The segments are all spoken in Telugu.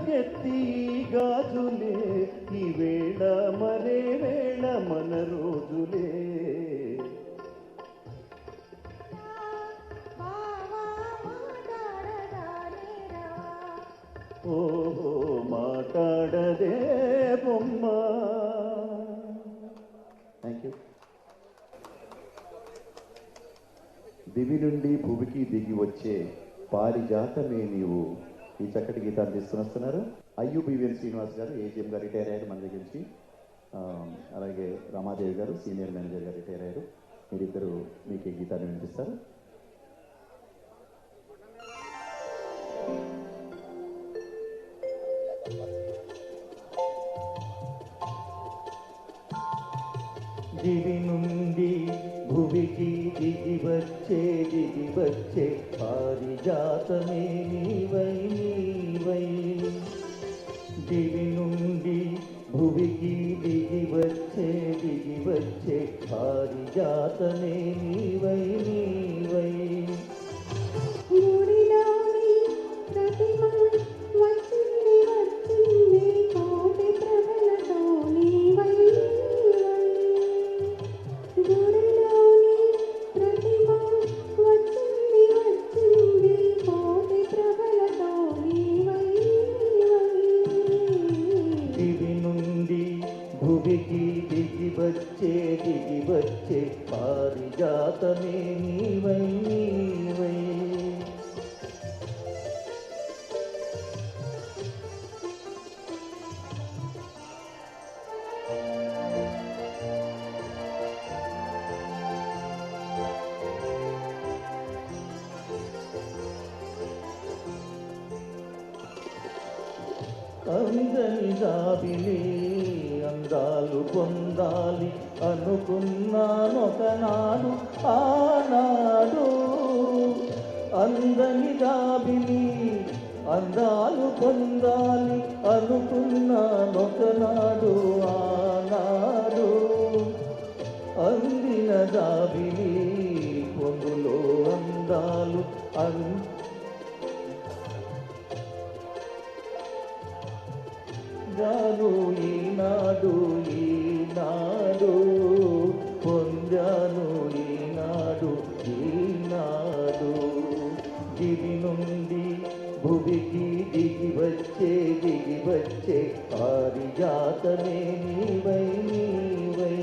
పరుగెత్తి గాజులే ఈ వేళ మరే వేళ మన రోజులే. ఓహో మాట్లాడదే బొమ్మ. Thank you. దివి నుండి భూమికి దిగి వచ్చే పారిజాతమే నీవు, ఈ చక్కటి గీతాన్ని తీసుకుని అయ్యూబీవీఎన్ శ్రీనివాస్ గారు ఏజీఎం గారు రిటైర్ అయ్యారు మన దగ్గర నుంచి. అలాగే రమాదేవి గారు సీనియర్ మేనేజర్ గారు రిటైర్ అయ్యారు. మీరిద్దరు మీకు ఈ గీతాన్ని వినిపిస్తారు. దివి నుండి భువికి దిగి వచ్చే పారిజాతమే నీవై నీవై. దివి నుండి భువికి దిగి వచ్చే పారిజాతమే నీవై నీవై. భువికి దిగి వచ్చే పారిజాతమే నీవై నీవై. అందని జాబిలి అందాలు పొందాలి అనుకున్నానొకనాడు ఆనాడు. అందని జాబిలి అందాలు పొందాలి అనుకున్నానొకనాడు ఆనాడు. అందిన జాబిలి పొంగులో అందాలు జాను ఈనాడు పొందాను ఈనాడు. దివి నుండి భువికి దిగి వచ్చే పారిజాతమే నీవై నీవై.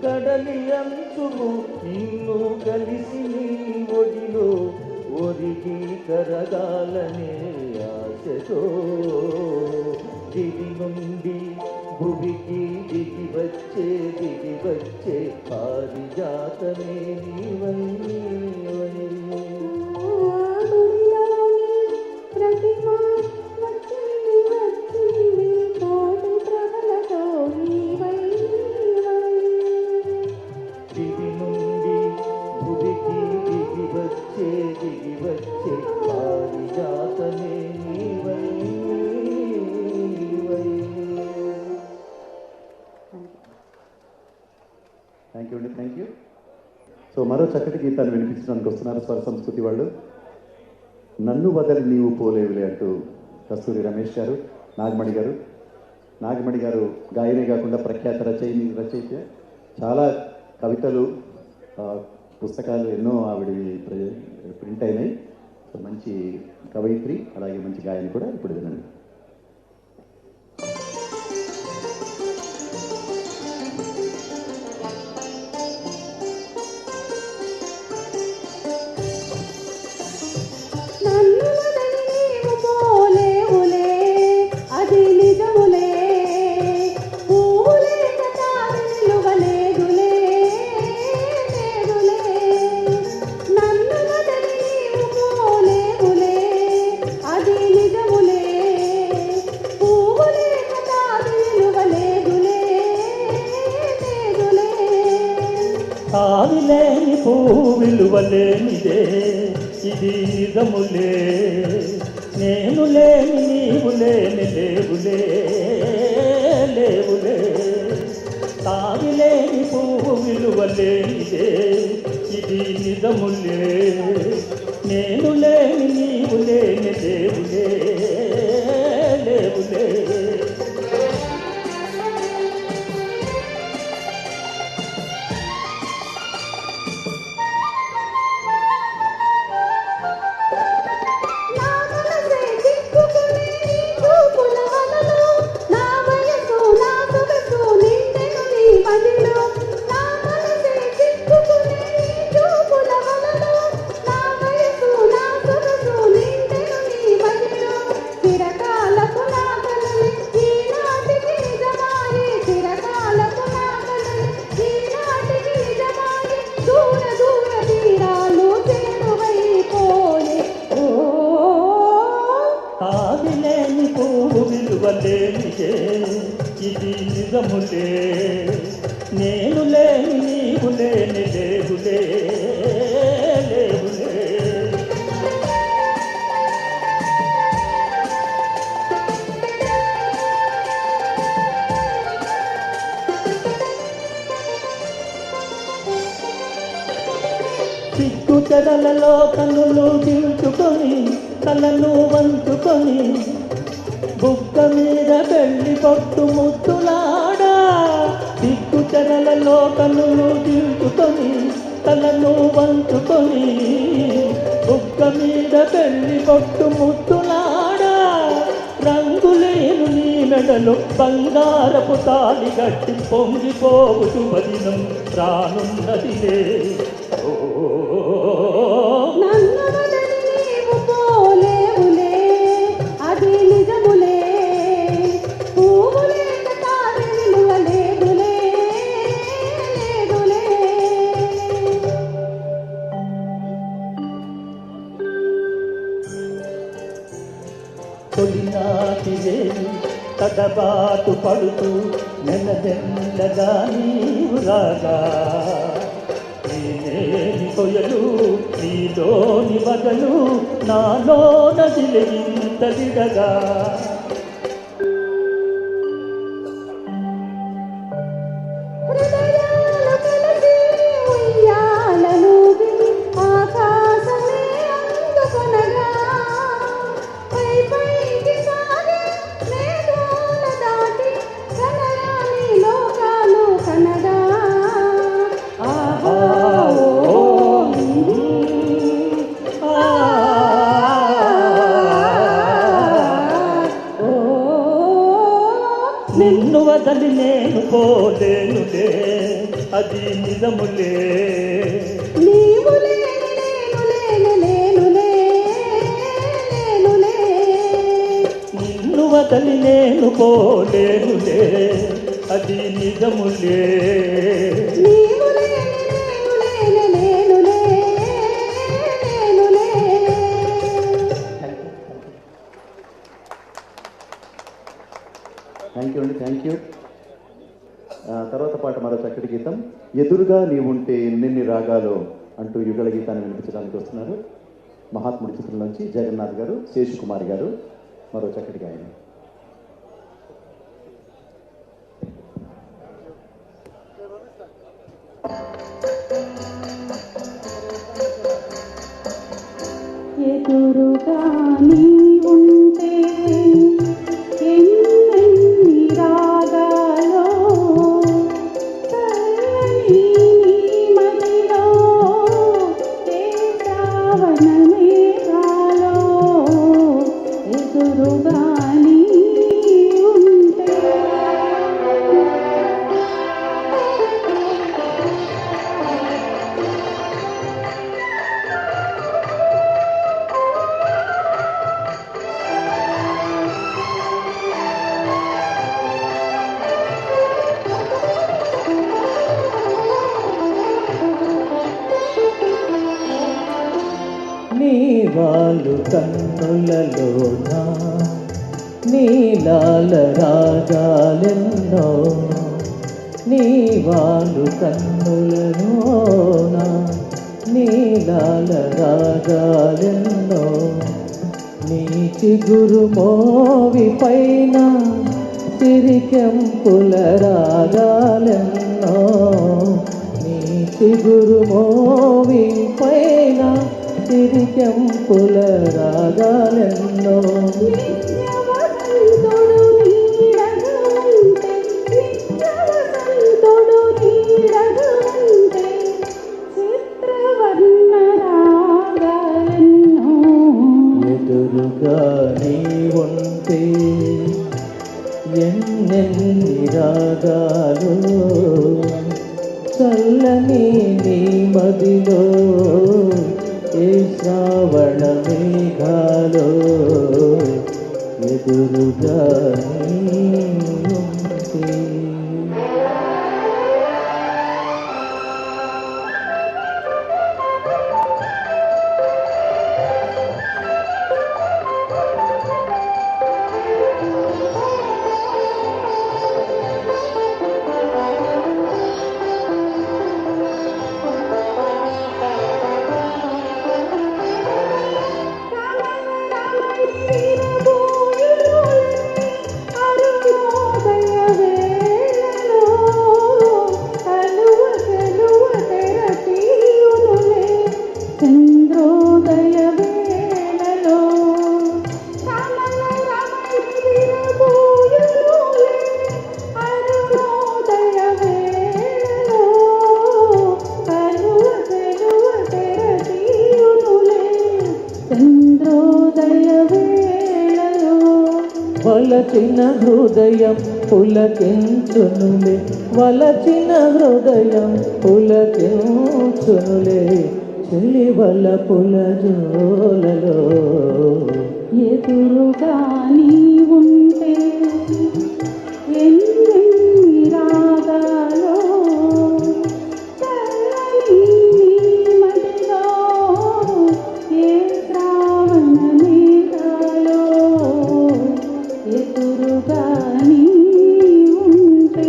కడలి అంచుము నిన్ను కలిసి ఒడిలో ఒరిగి కరగాలనే ఆశతో దివి నుండి భువికి దిగి వచ్చే పారిజాతమే నీవై దిగి నుండి భువికి దిగి వచ్చే పారిజాతమే నీవై థ్యాంక్ యూ అండి, థ్యాంక్ యూ. సో మరో చక్కటి గీతాన్ని వినిపించడానికి వస్తున్నారు స్వర సంస్కృతి వాళ్ళు. నన్ను వదలి నీవు పోలేవులే అంటూ కస్తూరి రమేష్ గారు, నాగమణి గారు గాయనే కాకుండా ప్రఖ్యాత రచయిత. చాలా కవితలు, పుస్తకాలు ఎన్నో ఆవిడవి ప్రింట్ అయినాయి. సో మంచి కవయిత్రి, అలాగే మంచి గాయని కూడా. ఇప్పుడు వినండి. తావిలేని పూవిలువలేనిదే ఇది నిజములే, నేను లేని నీవు లేని లేవులే లేవులే. తావిలేని పువ్వు విలువలేనిదే ఇది నిజములే, నేను లేని నీవు లేని లేవులే లేవులే. తావిలేని పువ్వు విలువలేనిదే ఇది నిజములే, నేను లేని నీవు లేని లేవులే లేవులే. సిగ్గు తెరలలో కన్నులు దించుకొని తలను వంచుకొని బుగ్గ మీద పెళ్లి కొట్టు ముద్దులాడా. సిగ్గు తెరలలో కన్నులు దించుకొని తలను వంచుకొని బుగ్గ మీద పెళ్లి కొట్టు ముద్దులాడా. రంగులేను నీ మెడలో బంగారపు తాళి గట్టి పొంగిపోవు శుభదినం రానున్నదిలే. తొలినాటిదే తడబాటు పడుతూ నెలదెల్లగా నీవు రాగా, నేనేమి కొయలు నీలోని వదలు నాలో నదిలింత విడగా. నిన్ను వదలి నేను పోలేనులే అది నిజములే, నీవు లేని నేను లేనులే నిన్ను వదలి నేను పోలేనులే అది నిజములే. నీవు లేని నేను లేని నేనులే నేనులే. థ్యాంక్ యూ అండి, థ్యాంక్ యూ. తర్వాత పాట మరో చక్కటి గీతం, ఎదురుగా నీవుంటే ఎన్నెన్ని రాగాలో అంటూ యుగళ గీతాన్ని వినిపించడానికి వస్తున్నారు. మహాత్ముడి చిత్రం నుంచి జగన్నాథ్ గారు, శేష్ కుమార్ గారు మరో చక్కటి గాయని. ఎదురుగా నీ ఉంటే ఎన్నెన్ని రాగాలో చల్లని నీ మదిలో ఏ శ్రావణ మేఘాలో ఎదురుగా నీ ఉంటే. నీ వాళ్ళు కన్నులలోన నీలాల రాగాలెన్నో, నీ వాళ్ళు కన్నులలోన నీలాల రాగాలెన్నో, నీ చిగురు మోవి పైన తిరికెంపుల రాగాలెన్నో, నీ చిగురు మోవి పైన తిరికెంపుల రాగాలెన్నో. నిత్యవసంతుడు నీడగా ఉంటే, నిత్యవసంతుడు నీడగా ఉంటే చిత్రవర్ణ రాగాలెన్నో. ఎదురుగా నీ ఉంటే ఎన్నెన్ని రాగాలు, చల్లని నీ మదిలో ఏ శ్రావణ మేఘాలో ఎదురుగా నీ ఉంటే. వలచిన హృదయం పులకించునులే, వలచిన హృదయం పులకించునులే, చెలి వలపుల జోలలో. ఎదురుగా నీ ఉంటే ఎన్నెన్ని రాగాలో చల్లని నీ మదిలో ఏ శ్రావణ మేఘాలో ఎదురుగా నీ ఉంటే.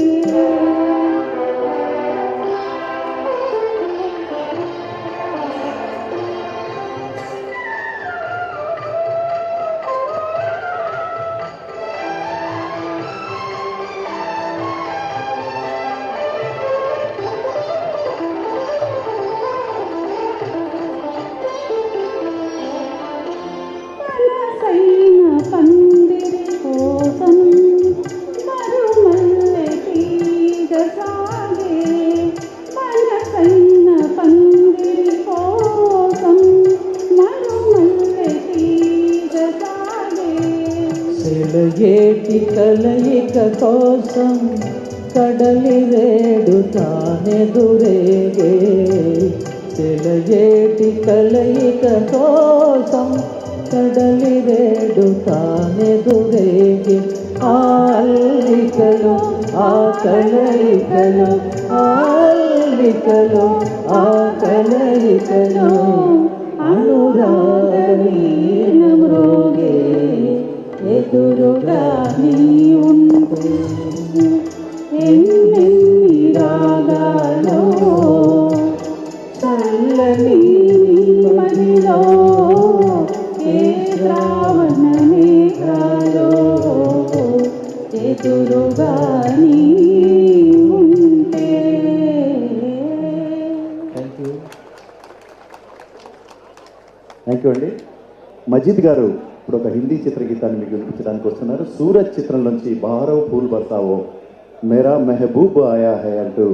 మనసైన పందిరి కోసం మరుమల్లె తీగ సాగే, మనసైన పందిరి కోసం మరుమల్లె తీగ సాగే. సెలయేటి కలయిక కోసం కడలి రేడు తానెదురేగే, సెలయేటి కలయిక కోసం కడలి రేడు తానెదురేగి, ఆ అల్లికలు ఆ కలయికలో ఆలికలో ఆ కలయికలో అనురాగలీన మ్రోగే ఎదురుగా నీ ఉంటే ఎన్నెన్ని రాగాలో చల్లని మదిలో ఏ శ్రావణ మేఘాలో ఎదురుగా నీ ఉంటే. థ్యాంక్ యూ అండి. మజీద్ గారు ఇప్పుడు ఒక హిందీ చిత్రగీతాన్ని మీకు వినిపించడానికి వస్తున్నారు. సూరజ్ చిత్రం నుంచి బారో ఫూల్ బర్తావో మేరా మెహబూబ్ ఆయా హై అంటూ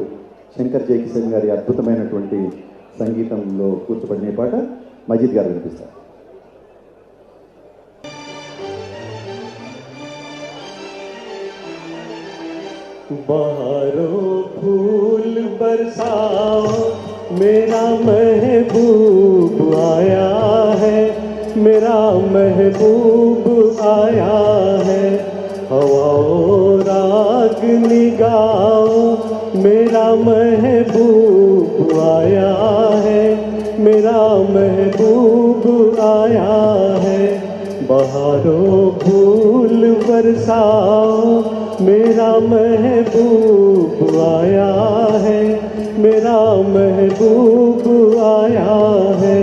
శంకర్ జయకిషన్ గారి అద్భుతమైనటువంటి సంగీతంలో కూర్చోబడిన పాట మజీద్ గారు వినిపిస్తారు. बहारो फूल बरसाओ मेरा महबूब आया है, मेरा महबूब आया है। हवाओ राग निगाओ मेरा महबूब आया है, मेरा महबूब आया है। बहारो फूल बरसाओ मेरा महबूब आया है, मेरा महबूब आया है।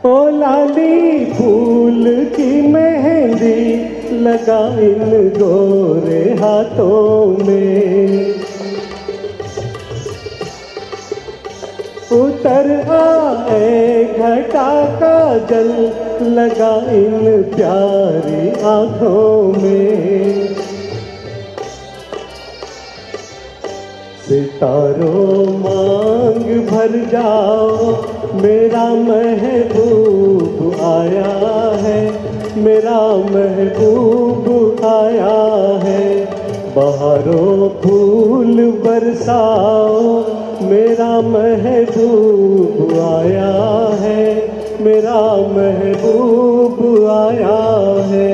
ओ लाली फूल की मेहंदी लगा इन गोरे हाथों में, उतर आए घटा का जल लगा इन प्यारी आँखों में। सितारों मांग भर जाओ मेरा महबूब आया है, मेरा महबूब आया है। बहारों फूल बरसाओ मेरा महबूब आया है, मेरा महबूब आया है।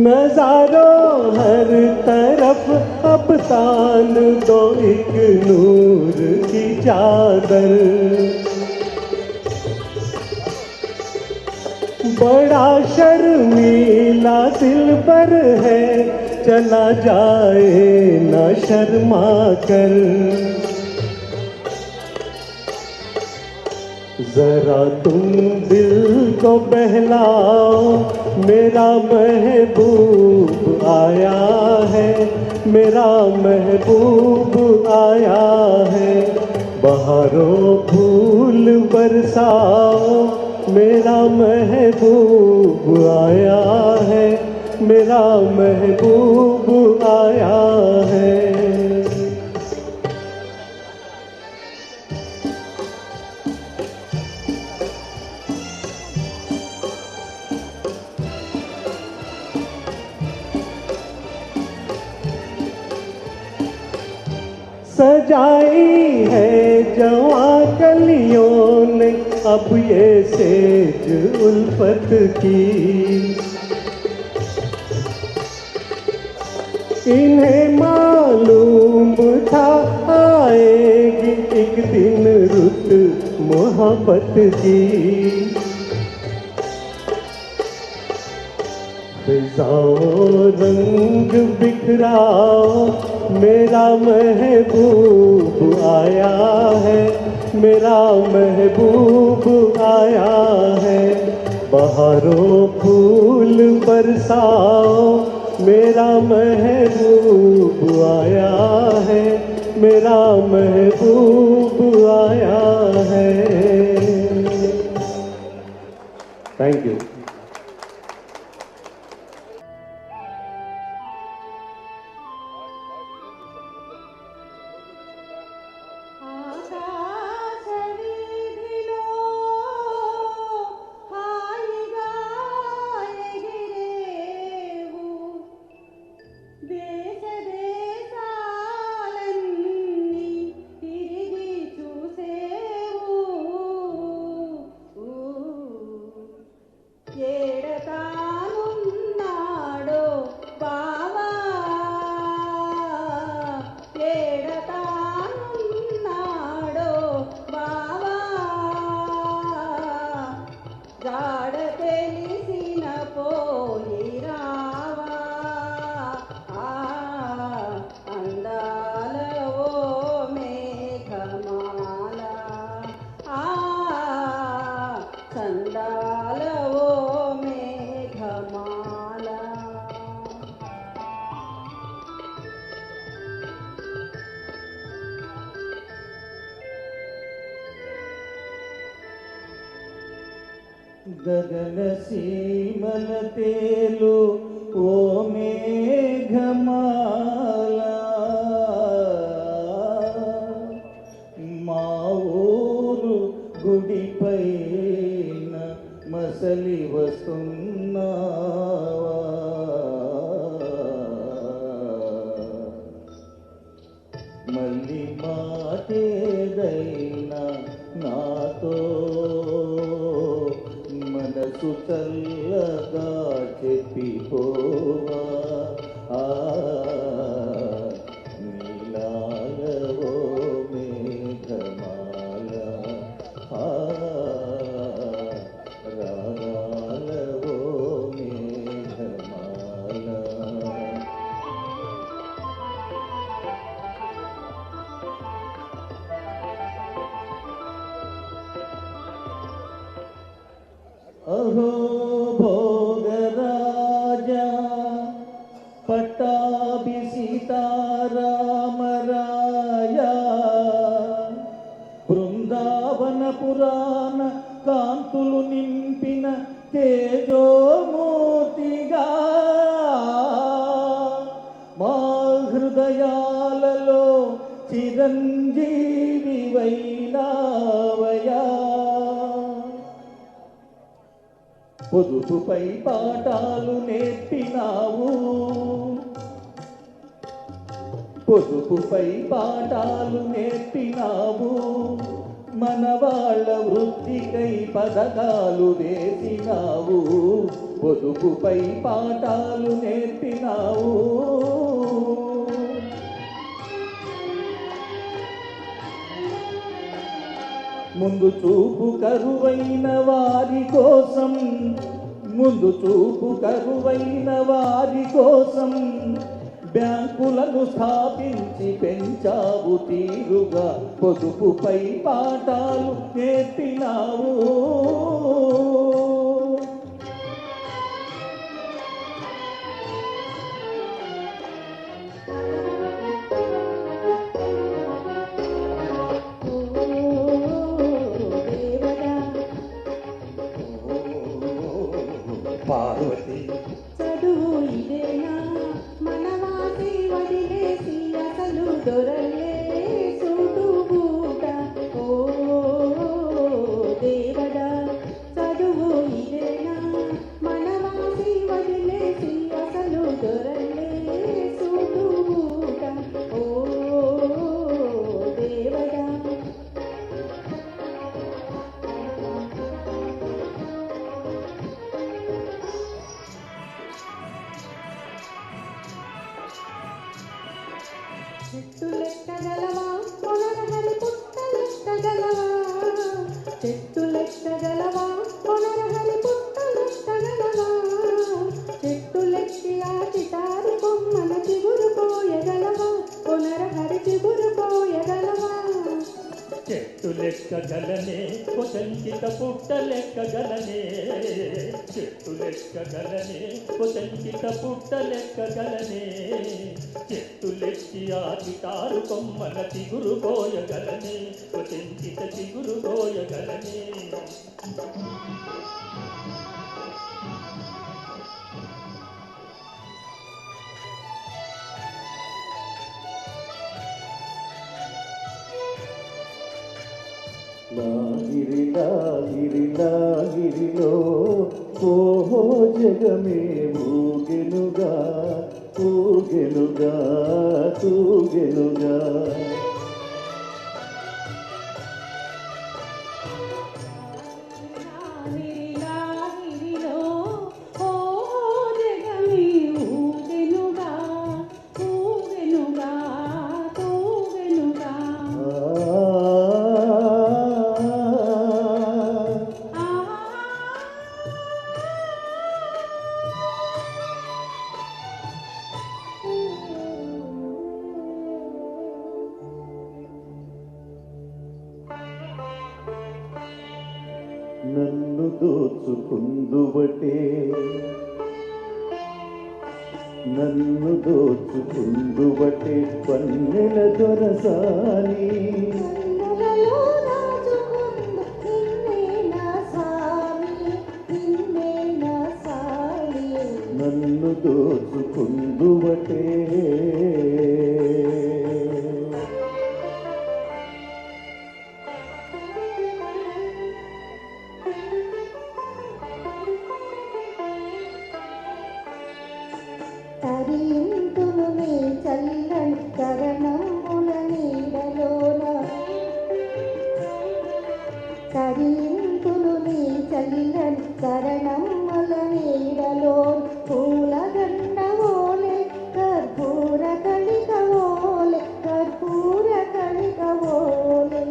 नजारों हर तरफ अब तान दो एक नूर की चादर, बड़ा शर्मीला दिल पर है चला जाए न शर्मा कर। जरा तुम दिल को बहलाओ मेरा महबूब आया है, मेरा महबूब आया है। बहारों फूल बरसाओ मेरा महबूब आया है, मेरा महबूब आया है। सजाई है जवां कलियों ने अब ये सेज उल्फत की, इन्हें मालूम था आएगी एक दिन रुत मोहब्बत की। फिजाओं रंग बिखराओ मेरा महबूब आया है, मेरा महबूब आया है। बहारों फूल बरसाओ मेरा महबूब आया है, मेरा महबूब आया है। Thank you. గగన సీమల తేలు ఓ మేఘమాల మా ఊరు గుడిపైన మసలి వస్తున్నావా మళ్ళీ మాటేదైనా నాతో మనసు చల్లగా చెప్పిపోవా నీలాలవో మేఘమాల రాగాలవో మేఘమాల अहो भोगराजा पट्टाभि सीतारामराया బృందావన పురాణ కాంతులు నింపిన తేజోమూర్తిగా మా హృదయాలలో చిరంజీవి వైనావయా పొదుపుపై పాఠాలు నేర్పినావు పొదుపుపై పాఠాలు నేర్పినావు మన వాళ్ళ వృత్తికై పథకాలు వేసినావు పొదుపుపై పాఠాలు నేర్పినావు ముందు చూపు కరువైన వారి కోసం ముందు చూపు కరువైన వారి కోసం బ్యాంకులను స్థాపించి పెంచావు తీరుగా పొదుపుపై పాఠాలు నేర్పినావు పార్వతి చదువు ఇదేనా మనవాసి వదిలేసి అసలు దొరలే చూడు బూట ఓ దేవడా చదువు ఇదేనా మనవాసి వదిలేసి అసలు దొరలే చూడు బూట ఓ దేవడా చెట్టు లెక్కగలవా కొనరహరి పుట్టలెక్కగలవా చెట్టు లెక్కగలవా కొనరహరి పుట్టలెక్కగలవా చెట్టు లెక్కి ఆ చిటారు కొమ్మన చిగురు పోయగలవా కొనరహరి చిగురు పోయగలవా చెట్టు లెక్కగలనే కొసంకిత పుట్ట లెక్కగలనే చెట్టు లెక్కగలనే కొసంకిత పుట్ట లెక్కగలనే చెట్టు లెక్కి ఆటితారు కొమ్మల చిగురు పోయగలనే కొసంకిత చిగురు పోయగలనే లాగిరి లాగిరి లాగిరిలో ఓహో జగమే ఊగెనుగా ఊగెనుగా తూగెనుగా లాగిరిలో ఓ జగమే ఊగెనుగా ఊగెనుగా తూగెనుగా నన్ను దోచుకుందువటే నన్ను దోచుకుందువటే పన్నెల దొరసాని కన్నులలో రాజుకుందు నిన్నేనా సామి బట్టే తరింతును నీ చల్లని చరణముల నీడలోన తరింతును నీ చల్లని చరణముల నీడలో పూలగండ ఓలే కర్పూర కళిక ఓలే కర్పూర కళిక ఓలే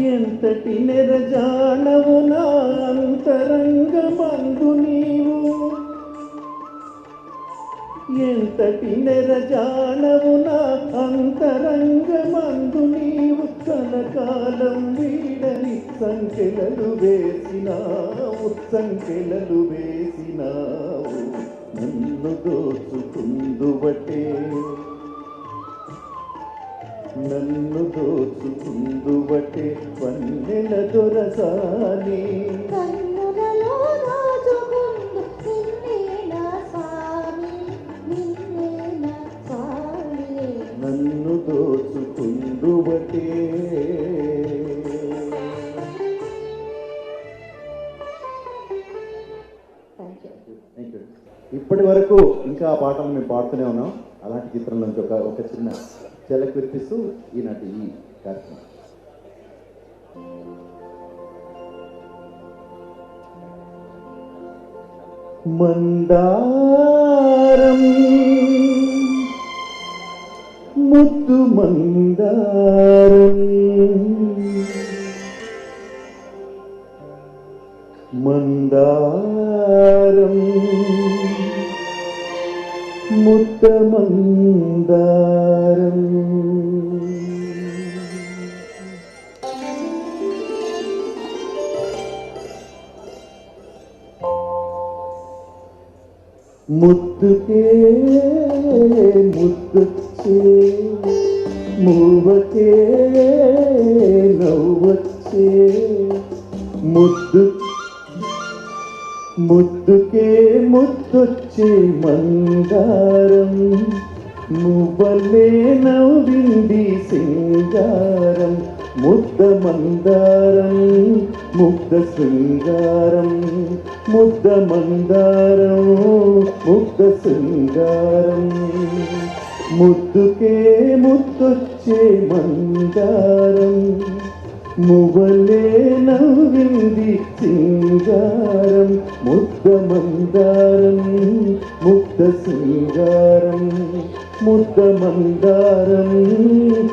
ఎంతటి నెరజానవు నా అంతరంగమందు నీవు ఎంతటి నెరజానవు నా అంతరంగమందు నీవు కనకాలం వీడని సంఖ్యలలు వేసినావు సంఖ్యలలు వేసినావు నన్ను దోచుకుందుబట్టే నన్ను దోచుకుందుబట్టే పన్నెల దొరసాని కన్నులలో దాచుకుందు నిన్నే నా స్వామి నిన్నే నా స్వామి నన్ను దోచుకుందుబట్టే ఇప్పటి వరకు ఇంకా ఆ పాటలు మేము పాడుతూనే ఉన్నాం. అలాంటి చిత్రం నుంచి ఒక చిన్న చెలకు వినిపిస్తూ ఈనాటి ఈ కార్యక్రమం. మందారం ముద్దు మందారం మందారం ముద్ద మందారం ముద్దుకే ముద్దొచ్చే మూవకే నవ్వొచ్చే ముద్దుకే ముద్దొచ్చే మందారం మువ్వలే నవ్వింది సింగారం ముద్ద మందారం ముగ్ధ శృంగారం ముద్ద మందారం ముగ్ధ శృంగారం ముద్దుకే ముద్దొచ్చే మందారం మువ్వలే నవ్వింది సింగారం ముద్ద మందారం ముగ్ధ శృంగారం ముద్ద మందారం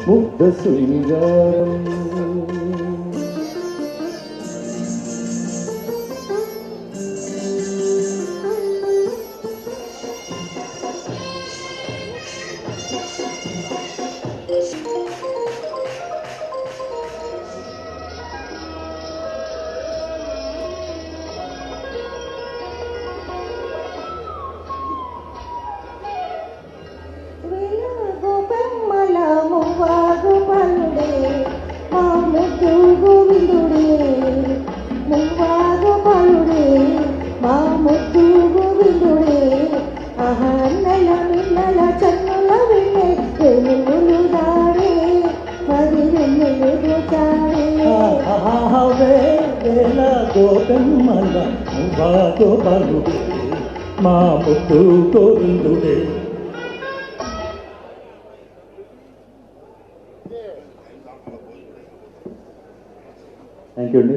ముగ్ధ శృంగారం గోపెమ్మల మువ్వాగు పలుడే మా ముద్దు గోవిందుడే మువ్వాగు పలుడే మా ముద్దు గోవిందుడే అహన్నల మిన్నల చన్నుల వినే వెలుగులు దాడే మరి వెన్నెలు చాడే వేల గోపెమ్మల మువ్వాగు పలుడే మా ముద్దు గోవిందుడే. థ్యాంక్ యూ అండి.